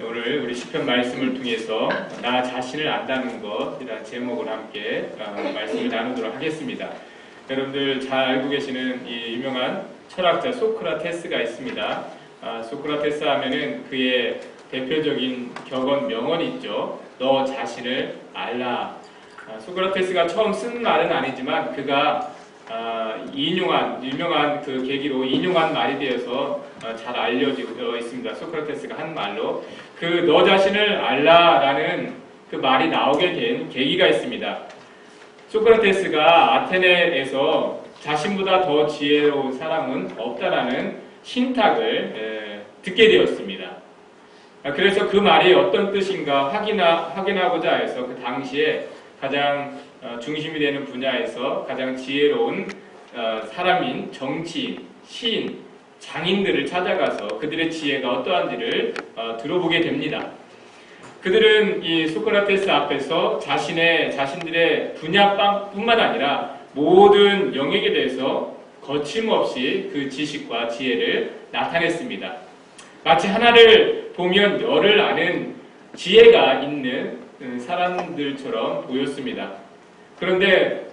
오늘 우리 시편 말씀을 통해서 나 자신을 안다는 것이라는 제목으로 함께 말씀을 나누도록 하겠습니다. 여러분들 잘 알고 계시는 이 유명한 철학자 소크라테스가 있습니다. 소크라테스 하면은 그의 대표적인 격언 명언이 있죠. 너 자신을 알라. 소크라테스가 처음 쓴 말은 아니지만 그가 인용한 유명한 그 계기로 인용한 말이 되어서 잘 알려지고 있습니다. 소크라테스가 한 말로 그 너 자신을 알라라는 그 말이 나오게 된 계기가 있습니다. 소크라테스가 아테네에서 자신보다 더 지혜로운 사람은 없다라는 신탁을 듣게 되었습니다. 그래서 그 말이 어떤 뜻인가 확인하고자 해서 그 당시에 가장 중심이 되는 분야에서 가장 지혜로운 사람인 정치인, 시인, 장인들을 찾아가서 그들의 지혜가 어떠한지를 들어보게 됩니다. 그들은 이 소크라테스 앞에서 자신들의 분야뿐만 아니라 모든 영역에 대해서 거침없이 그 지식과 지혜를 나타냈습니다. 마치 하나를 보면 열을 아는 지혜가 있는 사람들처럼 보였습니다. 그런데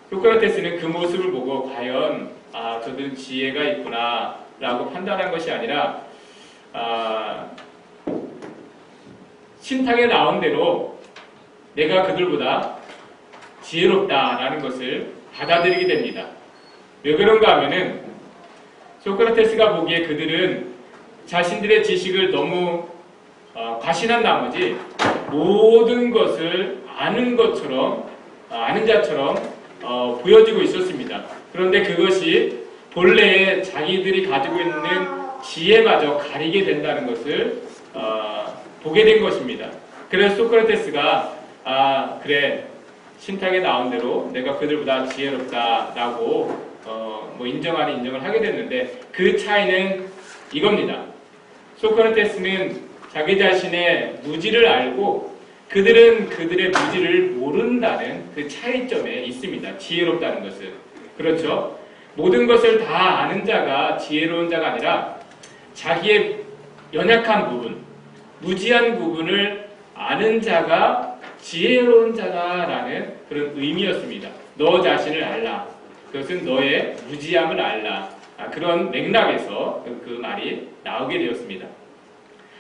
소크라테스는 그 모습을 보고 과연 저들은 지혜가 있구나 라고 판단한 것이 아니라 신탁에 나온 대로 내가 그들보다 지혜롭다라는 것을 받아들이게 됩니다. 왜 그런가 하면은 소크라테스가 보기에 그들은 자신들의 지식을 너무 과신한 나머지 모든 것을 아는 자처럼 보여지고 있었습니다. 그런데 그것이 본래의 자기들이 가지고 있는 지혜마저 가리게 된다는 것을 보게 된 것입니다. 그래서 소크라테스가 그래 신탁에 나온 대로 내가 그들보다 지혜롭다라고 인정을 하게 됐는데 그 차이는 이겁니다. 소크라테스는 자기 자신의 무지를 알고 그들은 그들의 무지를 모른다는 그 차이점에 있습니다. 지혜롭다는 것은. 그렇죠? 모든 것을 다 아는 자가 지혜로운 자가 아니라 자기의 연약한 부분, 무지한 부분을 아는 자가 지혜로운 자다라는 그런 의미였습니다. 너 자신을 알라. 그것은 너의 무지함을 알라. 그런 맥락에서 그 말이 나오게 되었습니다.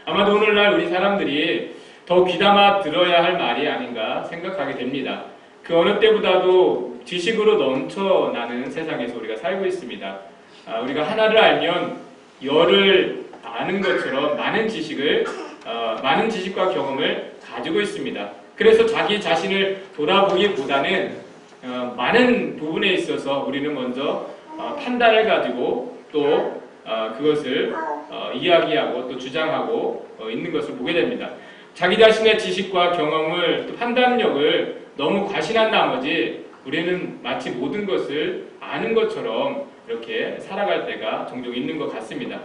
아마도 오늘날 우리 사람들이 더 귀담아 들어야 할 말이 아닌가 생각하게 됩니다. 그 어느 때보다도 지식으로 넘쳐나는 세상에서 우리가 살고 있습니다. 우리가 하나를 알면 열을 아는 것처럼 많은 지식과 경험을 가지고 있습니다. 그래서 자기 자신을 돌아보기보다는 많은 부분에 있어서 우리는 먼저 판단을 가지고 또 그것을 이야기하고 또 주장하고 있는 것을 보게 됩니다. 자기 자신의 지식과 경험을 또 판단력을 너무 과신한 나머지 우리는 마치 모든 것을 아는 것처럼 이렇게 살아갈 때가 종종 있는 것 같습니다.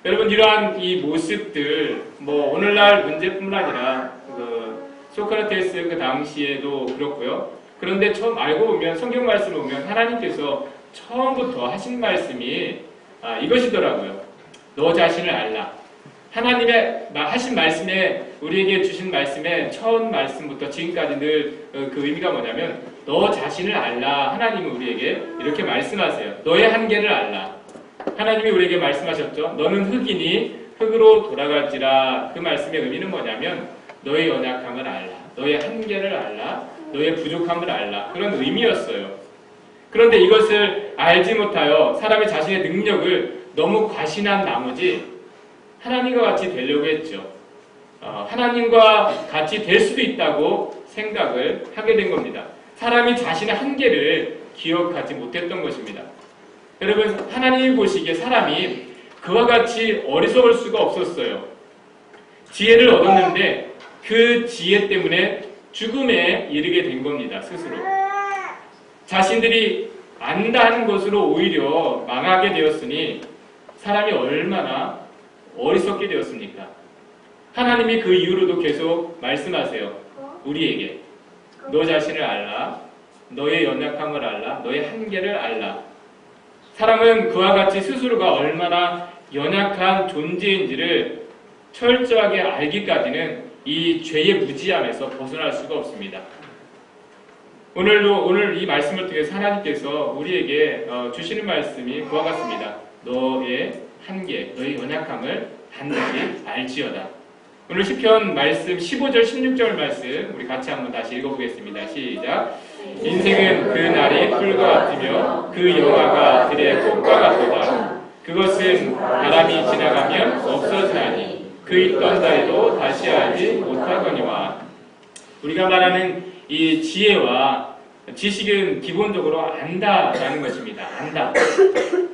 여러분 이러한 이 모습들 오늘날 문제뿐만 아니라 소크라테스 그 당시에도 그렇고요. 그런데 처음 알고 보면 성경 말씀을 보면 하나님께서 처음부터 하신 말씀이 이것이더라고요. 너 자신을 알라. 하나님의 하신 말씀에 우리에게 주신 말씀의 처음 말씀부터 지금까지 늘 그 의미가 뭐냐면 너 자신을 알라. 하나님은 우리에게 이렇게 말씀하세요. 너의 한계를 알라. 하나님이 우리에게 말씀하셨죠. 너는 흙이니 흙으로 돌아갈지라. 그 말씀의 의미는 뭐냐면 너의 연약함을 알라. 너의 한계를 알라. 너의 부족함을 알라. 그런 의미였어요. 그런데 이것을 알지 못하여 사람이 자신의 능력을 너무 과신한 나머지 하나님과 같이 되려고 했죠. 하나님과 같이 될 수도 있다고 생각을 하게 된 겁니다. 사람이 자신의 한계를 기억하지 못했던 것입니다. 여러분 하나님이 보시기에 사람이 그와 같이 어리석을 수가 없었어요. 지혜를 얻었는데 그 지혜 때문에 죽음에 이르게 된 겁니다. 스스로. 자신들이 안다는 것으로 오히려 망하게 되었으니 사람이 얼마나 어리석게 되었습니까? 하나님이 그 이후로도 계속 말씀하세요. 우리에게 너 자신을 알라. 너의 연약함을 알라. 너의 한계를 알라. 사람은 그와 같이 스스로가 얼마나 연약한 존재인지를 철저하게 알기까지는 이 죄의 무지함에서 벗어날 수가 없습니다. 오늘 이 말씀을 통해서 하나님께서 우리에게 주시는 말씀이 그와 같습니다. 너의 한계, 너의 연약함을 반드시 알지어다. 오늘 시편 말씀 15절 16절 말씀 우리 같이 한번 다시 읽어보겠습니다. 시작. 인생은 그 날이 풀과 같으며 그 영화가 들의 꽃과 같도다. 그것은 바람이 지나가면 없어지나니 그 있던 자리도 다시 알지 못하거니와. 우리가 말하는 이 지혜와 지식은 기본적으로 안다라는 것입니다. 안다.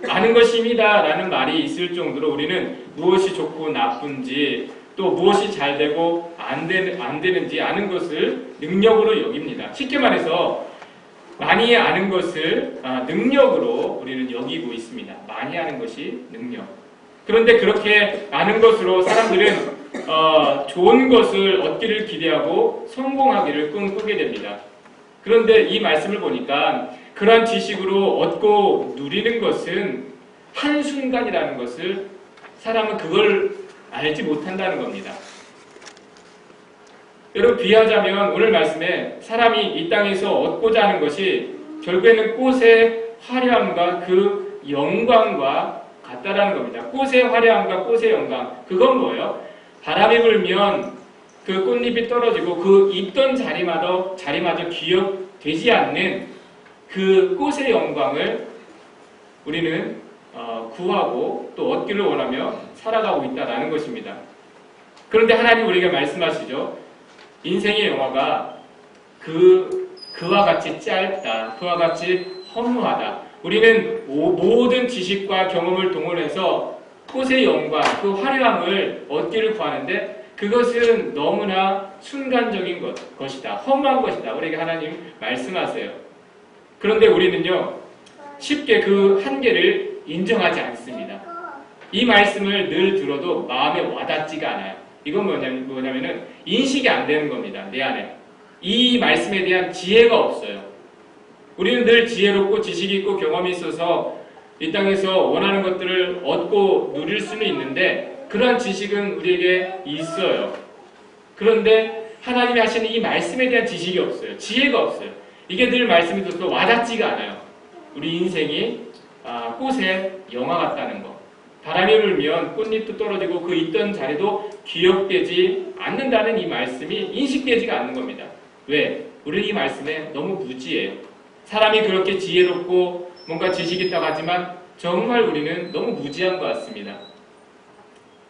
아는 것입니다라는 말이 있을 정도로 우리는 무엇이 좋고 나쁜지 또 무엇이 잘 되고 안 되는지 아는 것을 능력으로 여깁니다. 쉽게 말해서 많이 아는 것을 능력으로 우리는 여기고 있습니다. 많이 아는 것이 능력. 그런데 그렇게 아는 것으로 사람들은 좋은 것을 얻기를 기대하고 성공하기를 꿈꾸게 됩니다. 그런데 이 말씀을 보니까 그러한 지식으로 얻고 누리는 것은 한순간이라는 것을 사람은 그걸 알지 못한다는 겁니다. 여러분 비하자면 오늘 말씀에 사람이 이 땅에서 얻고자 하는 것이 결국에는 꽃의 화려함과 그 영광과 같다라는 겁니다. 꽃의 화려함과 꽃의 영광, 그건 뭐예요? 바람이 불면 그 꽃잎이 떨어지고 그 있던 자리마저 기억되지 않는 그 꽃의 영광을 우리는 구하고 또 얻기를 원하며 살아가고 있다는 것입니다. 그런데 하나님 우리에게 말씀하시죠. 인생의 영화가 그와 같이 짧다. 그와 같이 허무하다. 우리는 모든 지식과 경험을 동원해서 꽃의 영광, 그 화려함을 얻기를 구하는데 그것은 너무나 순간적인 것이다. 허무한 것이다. 우리에게 하나님 말씀하세요. 그런데 우리는요, 쉽게 그 한계를 인정하지 않습니다. 이 말씀을 늘 들어도 마음에 와닿지가 않아요. 이건 뭐냐면은 인식이 안 되는 겁니다. 내 안에. 이 말씀에 대한 지혜가 없어요. 우리는 늘 지혜롭고 지식이 있고 경험이 있어서 이 땅에서 원하는 것들을 얻고 누릴 수는 있는데 그러한 지식은 우리에게 있어요. 그런데 하나님이 하시는 이 말씀에 대한 지식이 없어요. 지혜가 없어요. 이게 늘 말씀이 들어서 와닿지가 않아요. 우리 인생이 꽃의 영화 같다는 거. 바람이 불면 꽃잎도 떨어지고 그 있던 자리도 기억되지 않는다는 이 말씀이 인식되지가 않는 겁니다. 왜? 우리 이 말씀에 너무 무지해요. 사람이 그렇게 지혜롭고 뭔가 지식이 있다고 하지만 정말 우리는 너무 무지한 것 같습니다.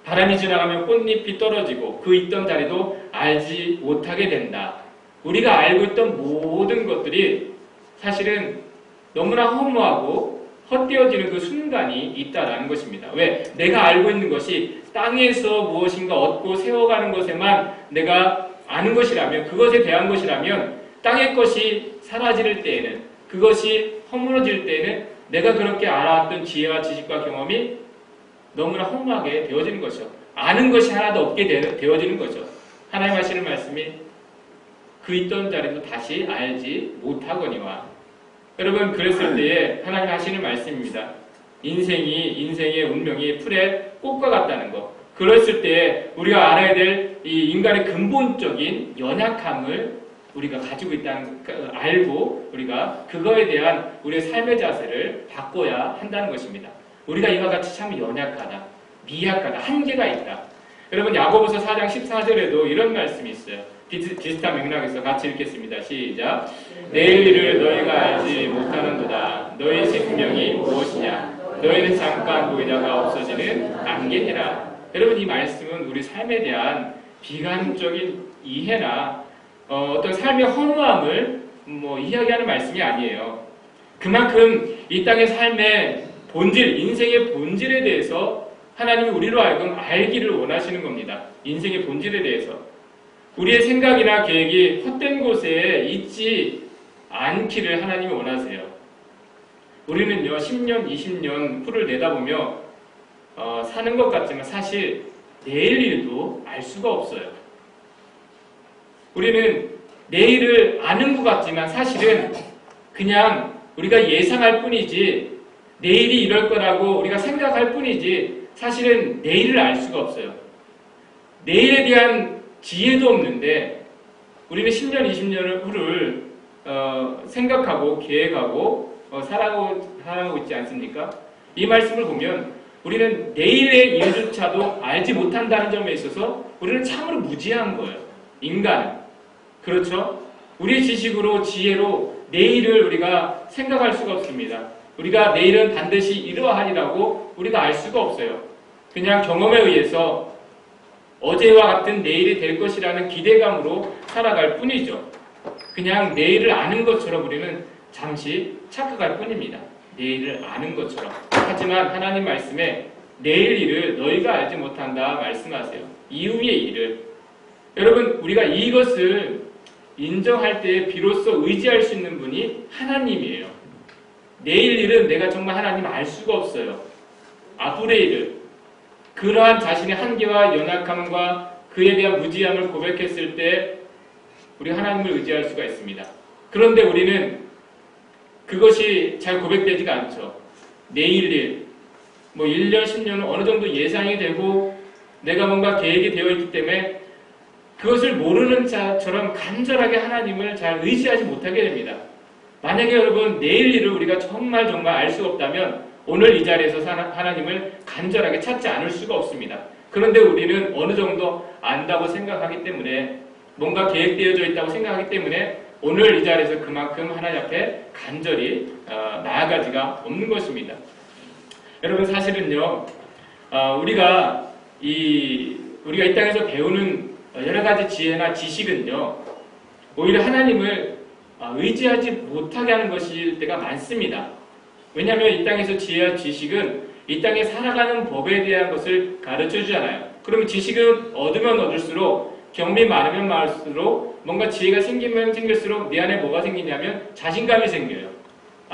바람이 지나가면 꽃잎이 떨어지고 그 있던 자리도 알지 못하게 된다. 우리가 알고 있던 모든 것들이 사실은 너무나 허무하고 헛되어지는 그 순간이 있다라는 것입니다. 왜? 내가 알고 있는 것이 땅에서 무엇인가 얻고 세워가는 것에만 내가 아는 것이라면, 그것에 대한 것이라면 땅의 것이 사라질 때에는, 그것이 허물어질 때에는 내가 그렇게 알아왔던 지혜와 지식과 경험이 너무나 허무하게 되어지는 것이죠. 아는 것이 하나도 없게 되어지는 거죠. 하나님 하시는 말씀이 그 있던 자리도 다시 알지 못하거니와. 여러분, 그랬을 때에 하나님 하시는 말씀입니다. 인생의 운명이 풀의 꽃과 같다는 것. 그랬을 때에 우리가 알아야 될 이 인간의 근본적인 연약함을 우리가 가지고 있다는 걸 알고 우리가 그거에 대한 우리의 삶의 자세를 바꿔야 한다는 것입니다. 우리가 이와 같이 참 연약하다, 미약하다, 한계가 있다. 여러분, 야고보서 4장 14절에도 이런 말씀이 있어요. 비슷한 맥락에서 같이 읽겠습니다. 시작. 내일 일을 너희가 알지 못하는도다. 너희 생명이 무엇이냐? 너희는 잠깐 보이다가 없어지는 안개니라. 여러분, 이 말씀은 우리 삶에 대한 비관적인 이해나 어떤 삶의 허무함을 이야기하는 말씀이 아니에요. 그만큼 이 땅의 삶의 본질, 인생의 본질에 대해서 하나님이 우리로 하여금 알기를 원하시는 겁니다. 인생의 본질에 대해서. 우리의 생각이나 계획이 헛된 곳에 있지 않기를 하나님이 원하세요. 우리는요, 10년, 20년 후를 내다보며 사는 것 같지만 사실 내일 일도 알 수가 없어요. 우리는 내일을 아는 것 같지만 사실은 그냥 우리가 예상할 뿐이지, 내일이 이럴 거라고 우리가 생각할 뿐이지 사실은 내일을 알 수가 없어요. 내일에 대한 지혜도 없는데 우리는 10년, 20년 후를 생각하고 계획하고 살아가고 있지 않습니까? 이 말씀을 보면 우리는 내일의 일조차도 알지 못한다는 점에 있어서 우리는 참으로 무지한 거예요. 인간은. 그렇죠? 우리의 지식으로 지혜로 내일을 우리가 생각할 수가 없습니다. 우리가 내일은 반드시 이러하리라고 우리가 알 수가 없어요. 그냥 경험에 의해서 어제와 같은 내일이 될 것이라는 기대감으로 살아갈 뿐이죠. 그냥 내일을 아는 것처럼 우리는 잠시 착각할 뿐입니다. 내일을 아는 것처럼. 하지만 하나님 말씀에 내일 일을 너희가 알지 못한다 말씀하세요. 이후의 일을. 여러분, 우리가 이것을 인정할 때 비로소 의지할 수 있는 분이 하나님이에요. 내일 일은 내가 정말 하나님 알 수가 없어요. 앞으로의 일을. 그러한 자신의 한계와 연약함과 그에 대한 무지함을 고백했을 때 우리 하나님을 의지할 수가 있습니다. 그런데 우리는 그것이 잘 고백되지가 않죠. 내일 일, 1년, 10년은 어느 정도 예상이 되고 내가 뭔가 계획이 되어 있기 때문에 그것을 모르는 자처럼 간절하게 하나님을 잘 의지하지 못하게 됩니다. 만약에 여러분 내일 일을 우리가 정말 알 수가 없다면 오늘 이 자리에서 하나님을 간절하게 찾지 않을 수가 없습니다. 그런데 우리는 어느 정도 안다고 생각하기 때문에 뭔가 계획되어져 있다고 생각하기 때문에 오늘 이 자리에서 그만큼 하나님 앞에 간절히 나아가지가 없는 것입니다. 여러분 사실은요, 우리가 이 땅에서 배우는 여러 가지 지혜나 지식은요, 오히려 하나님을 의지하지 못하게 하는 것일 때가 많습니다. 왜냐하면 이 땅에서 지혜와 지식은 이 땅에 살아가는 법에 대한 것을 가르쳐 주잖아요. 그러면 지식은 얻으면 얻을수록 경험이 많으면 많을수록 뭔가 지혜가 생기면 생길수록 내 안에 뭐가 생기냐면 자신감이 생겨요.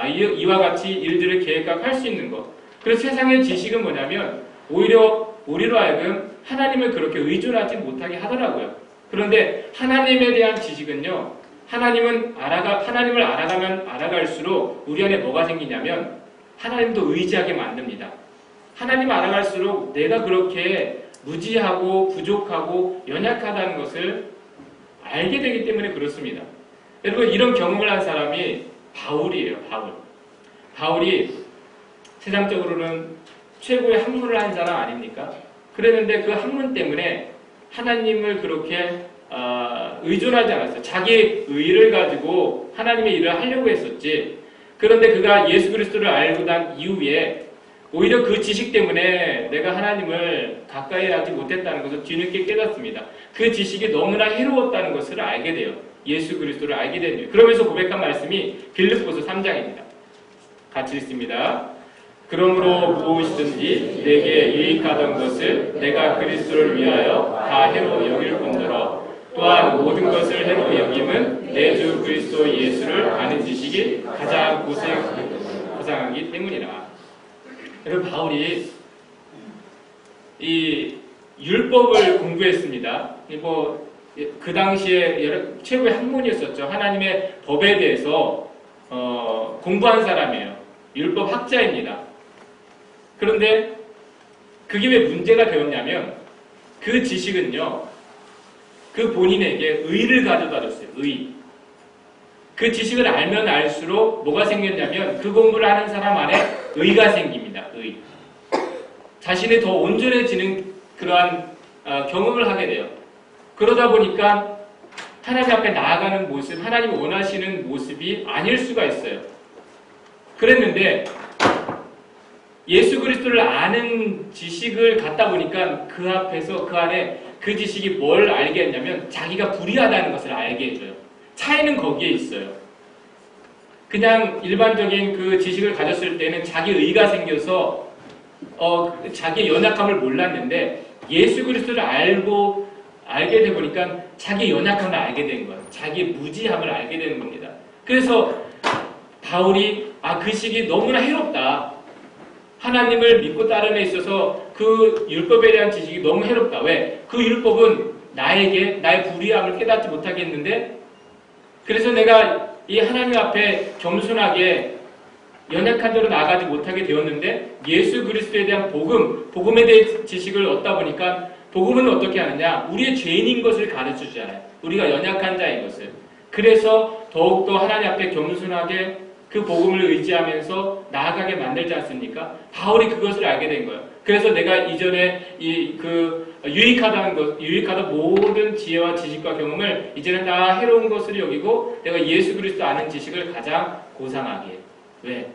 이와 같이 일들을 계획할 수 있는 것. 그래서 세상의 지식은 뭐냐면 오히려 우리로 하여금 하나님을 그렇게 의존하지 못하게 하더라고요. 그런데 하나님에 대한 지식은요, 하나님을 알아가면 알아갈수록 우리 안에 뭐가 생기냐면 하나님도 의지하게 만듭니다. 하나님을 알아갈수록 내가 그렇게 무지하고 부족하고 연약하다는 것을 알게 되기 때문에 그렇습니다. 여러분, 이런 경험을 한 사람이 바울이에요. 바울이 세상적으로는 최고의 학문을 한 사람 아닙니까? 그랬는데 그 학문 때문에 하나님을 그렇게 의존하지 않았어요. 자기 의를 가지고 하나님의 일을 하려고 했었지. 그런데 그가 예수 그리스도를 알고 난 이후에 오히려 그 지식 때문에 내가 하나님을 가까이 하지 못했다는 것을 뒤늦게 깨닫습니다. 그 지식이 너무나 해로웠다는 것을 알게 돼요. 예수 그리스도를 알게 되네요. 그러면서 고백한 말씀이 빌립보서 3장입니다. 같이 읽습니다. 그러므로 무엇이든지 내게 유익하던 것을 내가 그리스도를 위하여 다 해로 여길 뿐더러 또한 모든 것을 해로 여김은 내 주 그리스도 예수를 아는 지식이 가장 고상하기 때문이라. 여러분, 바울이 이 율법을 공부했습니다. 그 당시에 최고의 학문이었었죠. 하나님의 법에 대해서 공부한 사람이에요. 율법 학자입니다. 그런데 그게 왜 문제가 되었냐면 그 지식은요, 그 본인에게 의를 가져다 줬어요. 의. 그 지식을 알면 알수록 뭐가 생겼냐면 그 공부를 하는 사람 안에 의가 생깁니다. 의. 자신이 더 온전해지는 그러한 경험을 하게 돼요. 그러다 보니까 하나님 앞에 나아가는 모습, 하나님이 원하시는 모습이 아닐 수가 있어요. 그랬는데 예수 그리스도를 아는 지식을 갖다 보니까 그 앞에서 그 안에 그 지식이 뭘 알게 했냐면 자기가 불의하다는 것을 알게 해줘요. 차이는 거기에 있어요. 그냥 일반적인 그 지식을 가졌을 때는 자기 의가 생겨서 자기의 연약함을 몰랐는데 예수 그리스도를 알게 돼 보니까 자기 연약함을 알게 된 거예요. 자기 무지함을 알게 되는 겁니다. 그래서 바울이 그 시기 너무나 해롭다. 하나님을 믿고 따르는 데 있어서 그 율법에 대한 지식이 너무 해롭다. 왜? 그 율법은 나의 불의함을 깨닫지 못하게 했는데 그래서 내가 이 하나님 앞에 겸손하게 연약한 대로 나아가지 못하게 되었는데 예수 그리스도에 대한 복음에 대한 지식을 얻다 보니까 복음은 어떻게 하느냐? 우리의 죄인인 것을 가르쳐 주잖아요. 우리가 연약한 자인 것을. 그래서 더욱더 하나님 앞에 겸손하게 그 복음을 의지하면서 나아가게 만들지 않습니까? 바울이 그것을 알게 된 거예요. 그래서 내가 이전에 유익하다 모든 지혜와 지식과 경험을 이제는 다 해로운 것으로 여기고 내가 예수 그리스도 아는 지식을 가장 고상하게 해요. 왜?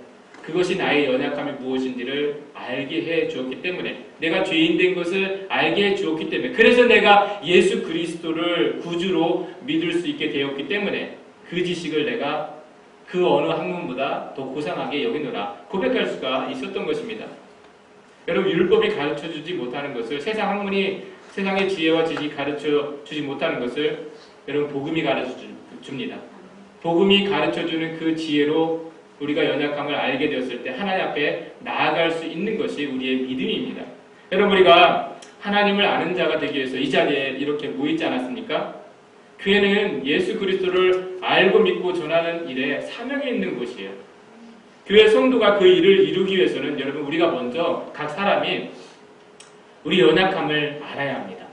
그것이 나의 연약함이 무엇인지를 알게 해 주었기 때문에, 내가 죄인 된 것을 알게 해 주었기 때문에, 그래서 내가 예수 그리스도를 구주로 믿을 수 있게 되었기 때문에 그 지식을 내가 그 어느 학문보다 더 고상하게 여기노라 고백할 수가 있었던 것입니다. 여러분, 율법이 가르쳐주지 못하는 것을, 세상 학문이 세상의 지혜와 지식이 가르쳐주지 못하는 것을 여러분 복음이 가르쳐줍니다. 복음이 가르쳐주는 그 지혜로 우리가 연약함을 알게 되었을 때 하나님 앞에 나아갈 수 있는 것이 우리의 믿음입니다. 여러분, 우리가 하나님을 아는 자가 되기 위해서 이 자리에 이렇게 모이지 않았습니까? 교회는 예수 그리스도를 알고 믿고 전하는 일에 사명이 있는 곳이에요. 교회 성도가 그 일을 이루기 위해서는 여러분, 우리가 먼저 각 사람이 우리 연약함을 알아야 합니다.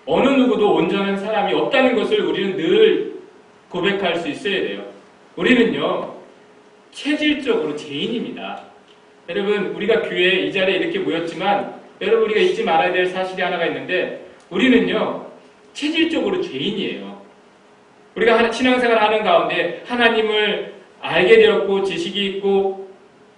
어느 누구도 온전한 사람이 없다는 것을 우리는 늘 고백할 수 있어야 돼요. 우리는요, 체질적으로 죄인입니다. 여러분, 우리가 교회에 이 자리에 이렇게 모였지만 여러분, 우리가 잊지 말아야 될 사실이 하나가 있는데, 우리는요 체질적으로 죄인이에요. 우리가 신앙생활을 하는 가운데 하나님을 알게 되었고 지식이 있고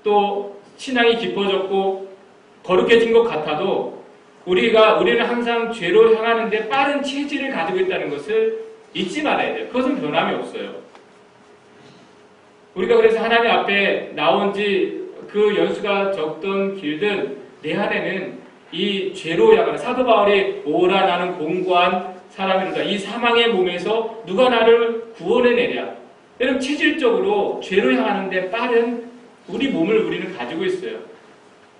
또 신앙이 깊어졌고 거룩해진 것 같아도 우리는 항상 죄로 향하는데 빠른 체질을 가지고 있다는 것을 잊지 말아야 돼요. 그것은 변함이 없어요. 우리가 그래서 하나님 앞에 나온 지 그 연수가 적든 길든 내 안에는 이 죄로 향하는, 사도 바울이 오라 나는 공고한 사람이로다, 이 사망의 몸에서 누가 나를 구원해내랴. 여러분, 체질적으로 죄로 향하는데 빠른 우리 몸을 우리는 가지고 있어요.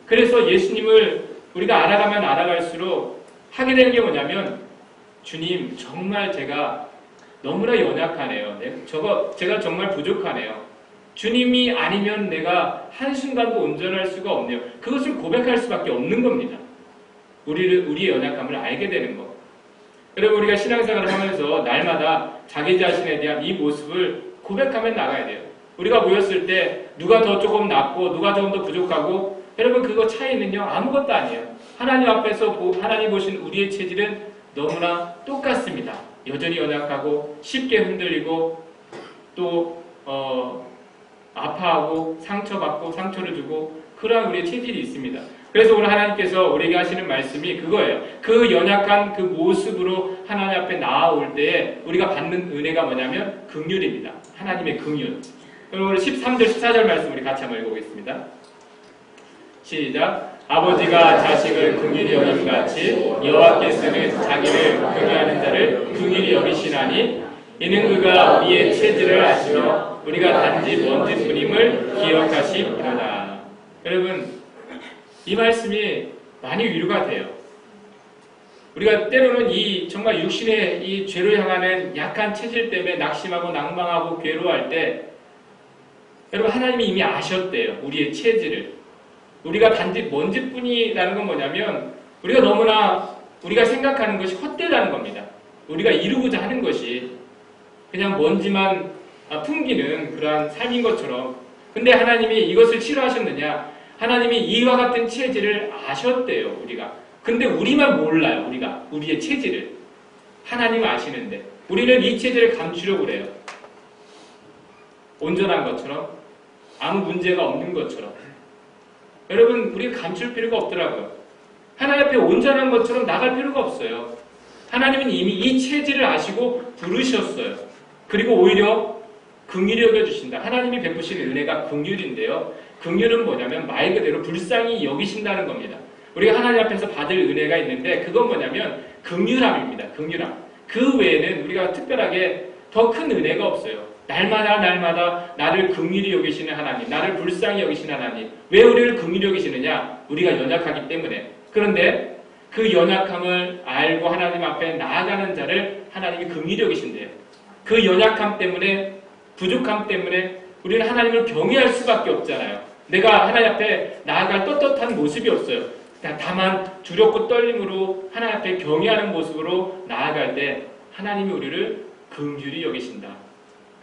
그래서 예수님을 우리가 알아가면 알아갈수록 하게 되는 게 뭐냐면, 주님, 정말 제가 너무나 연약하네요. 제가 정말 부족하네요. 주님이 아니면 내가 한순간도 온전할 수가 없네요. 그것을 고백할 수밖에 없는 겁니다. 우리의 연약함을 알게 되는 것. 여러분, 우리가 신앙생활을 하면서 날마다 자기 자신에 대한 이 모습을 고백하며 나가야 돼요. 우리가 모였을 때 누가 더 조금 낫고 누가 조금 더 부족하고, 여러분, 그거 차이는요 아무것도 아니에요. 하나님 앞에서 하나님 보신 우리의 체질은 너무나 똑같습니다. 여전히 연약하고 쉽게 흔들리고 또 아파하고 상처받고 상처를 주고 그러한 우리의 체질이 있습니다. 그래서 오늘 하나님께서 우리에게 하시는 말씀이 그거예요. 그 연약한 그 모습으로 하나님 앞에 나아올 때에 우리가 받는 은혜가 뭐냐면 긍휼입니다. 하나님의 긍휼. 그럼 오늘 13절 14절 말씀 우리 같이 한번 읽어보겠습니다. 시작. 아버지가 자식을 긍휼히 여김같이 여호와께서는 자기를 긍휼하는 자를 긍휼히 여기시나니 이는 그가 우리의 체질을 아시며 우리가 단지 먼지뿐임을 기억하시리로다. 여러분, 이 말씀이 많이 위로가 돼요. 우리가 때로는 정말 육신의 이 죄로 향하는 약한 체질 때문에 낙심하고 낭망하고 괴로워할 때, 여러분, 하나님이 이미 아셨대요. 우리의 체질을. 우리가 단지 먼지뿐이라는 건 뭐냐면, 우리가 너무나 우리가 생각하는 것이 헛되다는 겁니다. 우리가 이루고자 하는 것이 그냥 먼지만 풍기는 그러한 삶인 것처럼. 근데 하나님이 이것을 싫어하셨느냐? 하나님이 이와 같은 체질을 아셨대요, 우리가. 근데 우리만 몰라요, 우리의 체질을. 하나님은 아시는데. 우리는 이 체질을 감추려고 그래요. 온전한 것처럼, 아무 문제가 없는 것처럼. 여러분, 우리가 감출 필요가 없더라고요. 하나님 앞에 온전한 것처럼 나갈 필요가 없어요. 하나님은 이미 이 체질을 아시고 부르셨어요. 그리고 오히려 긍휼히 여겨주신다. 하나님이 베푸시는 은혜가 긍휼인데요. 긍휼은 뭐냐면 말 그대로 불쌍히 여기신다는 겁니다. 우리가 하나님 앞에서 받을 은혜가 있는데 그건 뭐냐면 긍휼함입니다. 긍휼함. 그 외에는 우리가 특별하게 더 큰 은혜가 없어요. 날마다 나를 긍휼히 여기시는 하나님, 나를 불쌍히 여기시는 하나님. 왜 우리를 긍휼히 여기시느냐? 우리가 연약하기 때문에. 그런데 그 연약함을 알고 하나님 앞에 나아가는 자를 하나님이 긍휼히 여기신대요. 그 연약함 때문에, 부족함 때문에 우리는 하나님을 경외할 수밖에 없잖아요. 내가 하나님 앞에 나아갈 떳떳한 모습이 없어요. 다만 두렵고 떨림으로 하나님 앞에 경외하는 모습으로 나아갈 때 하나님이 우리를 긍휼히 여기신다.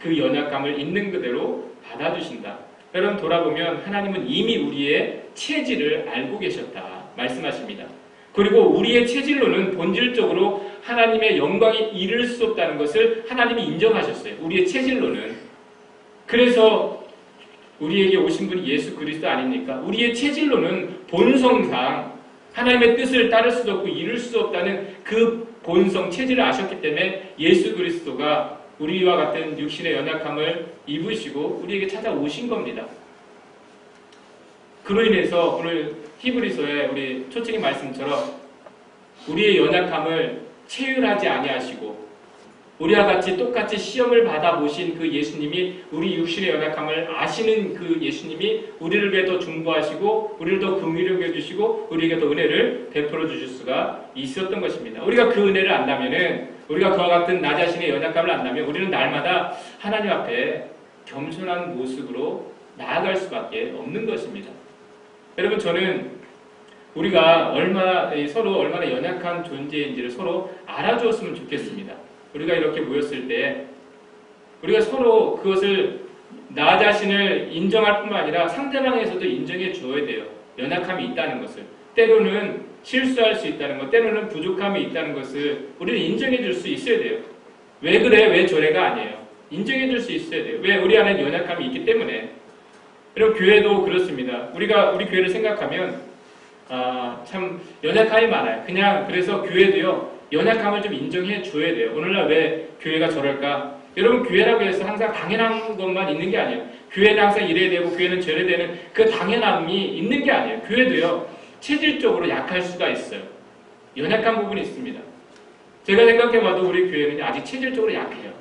그 연약함을 있는 그대로 받아주신다. 여러분 돌아보면 하나님은 이미 우리의 체질을 알고 계셨다 말씀하십니다. 그리고 우리의 체질로는 본질적으로 하나님의 영광이 이를 수 없다는 것을 하나님이 인정하셨어요. 우리의 체질로는. 그래서 우리에게 오신 분이 예수 그리스도 아닙니까? 우리의 체질로는 본성상 하나님의 뜻을 따를 수도 없고 이룰 수 없다는 그 본성, 체질을 아셨기 때문에 예수 그리스도가 우리와 같은 육신의 연약함을 입으시고 우리에게 찾아오신 겁니다. 그로 인해서 오늘 히브리서의 우리 초청의 말씀처럼 우리의 연약함을 체휼하지 아니하시고 우리와 같이 똑같이 시험을 받아보신 그 예수님이 우리 육신의 연약함을 아시는 그 예수님이 우리를 위해 더 중보하시고 우리를 더 긍휼히 여겨주시고 우리에게 더 은혜를 베풀어 주실 수가 있었던 것입니다. 우리가 그 은혜를 안다면은 우리가 그와 같은 나 자신의 연약함을 안다면 우리는 날마다 하나님 앞에 겸손한 모습으로 나아갈 수밖에 없는 것입니다. 여러분 저는 우리가 서로 얼마나 연약한 존재인지를 서로 알아주었으면 좋겠습니다. 우리가 이렇게 모였을 때 우리가 서로 그것을 나 자신을 인정할 뿐만 아니라 상대방에서도 인정해 주어야 돼요. 연약함이 있다는 것을. 때로는 실수할 수 있다는 것, 때로는 부족함이 있다는 것을 우리는 인정해 줄 수 있어야 돼요. 왜 그래? 왜 저래가 아니에요. 인정해 줄 수 있어야 돼요. 왜? 우리 안에 연약함이 있기 때문에. 그리고 교회도 그렇습니다. 우리가 우리 교회를 생각하면 참 연약함이 많아요. 그래서 교회도요. 연약함을 좀 인정해 줘야 돼요. 오늘날 왜 교회가 저럴까? 여러분 교회라고 해서 항상 당연한 것만 있는 게 아니에요. 교회는 항상 이래야 되고 교회는 저래야 되는 그 당연함이 있는 게 아니에요. 교회도요. 체질적으로 약할 수가 있어요. 연약한 부분이 있습니다. 제가 생각해봐도 우리 교회는 아직 체질적으로 약해요.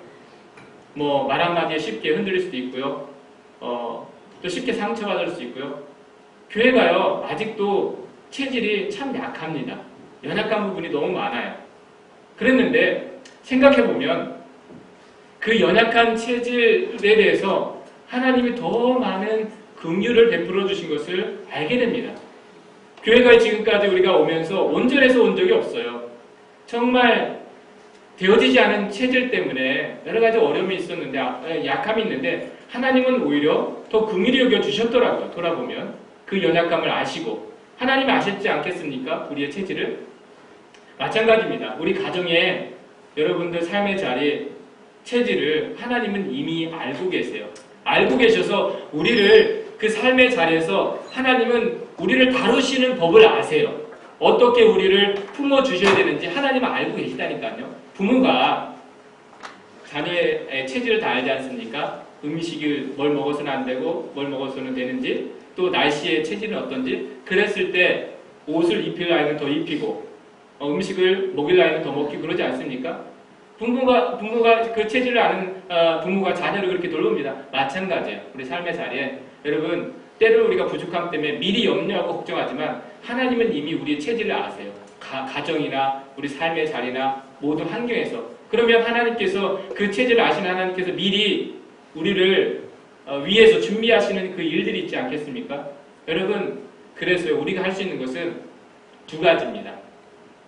말 한마디에 쉽게 흔들릴 수도 있고요. 또 쉽게 상처받을 수 있고요. 교회가요. 아직도 체질이 참 약합니다. 연약한 부분이 너무 많아요. 그랬는데 생각해보면 그 연약한 체질에 대해서 하나님이 더 많은 긍휼을 베풀어 주신 것을 알게 됩니다. 교회가 지금까지 우리가 오면서 온전해서 온 적이 없어요. 정말 되어지지 않은 체질 때문에 여러 가지 어려움이 있었는데 약함이 있는데 하나님은 오히려 더 긍휼히 여겨 주셨더라고요. 돌아보면 그 연약함을 아시고 하나님이 아셨지 않겠습니까? 우리의 체질을. 마찬가지입니다. 우리 가정에 여러분들 삶의 자리 체질을 하나님은 이미 알고 계세요. 알고 계셔서 우리를 그 삶의 자리에서 하나님은 우리를 다루시는 법을 아세요. 어떻게 우리를 품어주셔야 되는지 하나님은 알고 계시다니까요. 부모가 자녀의 체질을 다 알지 않습니까? 음식을 뭘 먹어서는 안 되고 뭘 먹어서는 되는지 또 날씨의 체질은 어떤지 그랬을 때 옷을 입힐 나이는 더 입히고 음식을 먹일 나이는 더 먹기 그러지 않습니까? 부모가 그 체질을 아는 부모가 자녀를 그렇게 돌봅니다. 마찬가지예요. 우리 삶의 자리에 여러분 때로 우리가 부족함 때문에 미리 염려하고 걱정하지만 하나님은 이미 우리의 체질을 아세요. 가정이나 우리 삶의 자리나 모든 환경에서. 그러면 하나님께서 그 체질을 아시는 하나님께서 미리 우리를 위해서 준비하시는 그 일들이 있지 않겠습니까? 여러분 그래서 우리가 할 수 있는 것은 두 가지입니다.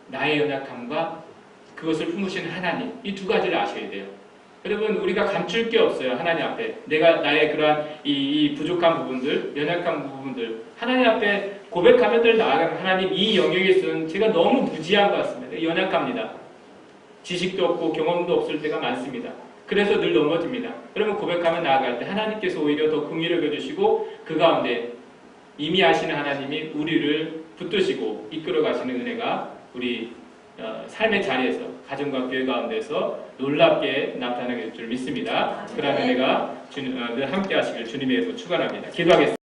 나의 연약함과 그것을 품으시는 하나님, 이 두 가지를 아셔야 돼요. 여러분 우리가 감출 게 없어요. 하나님 앞에 내가 나의 그러한 이 부족한 부분들, 연약한 부분들 하나님 앞에 고백하면 늘 나아가는 하나님 이 영역에서는 제가 너무 무지한 것 같습니다. 연약합니다. 지식도 없고 경험도 없을 때가 많습니다. 그래서 늘 넘어집니다. 여러분 고백하면 나아갈 때 하나님께서 오히려 더 긍휼을 여겨주시고 그 가운데 이미 아시는 하나님이 우리를 붙드시고 이끌어 가시는 은혜가 우리 삶의 자리에서 가정과 교회 가운데서 놀랍게 나타나게 될 줄 믿습니다. 그러한 은혜가 늘 함께 하시길 주님의 이름으로 축원합니다. 기도하겠습니다.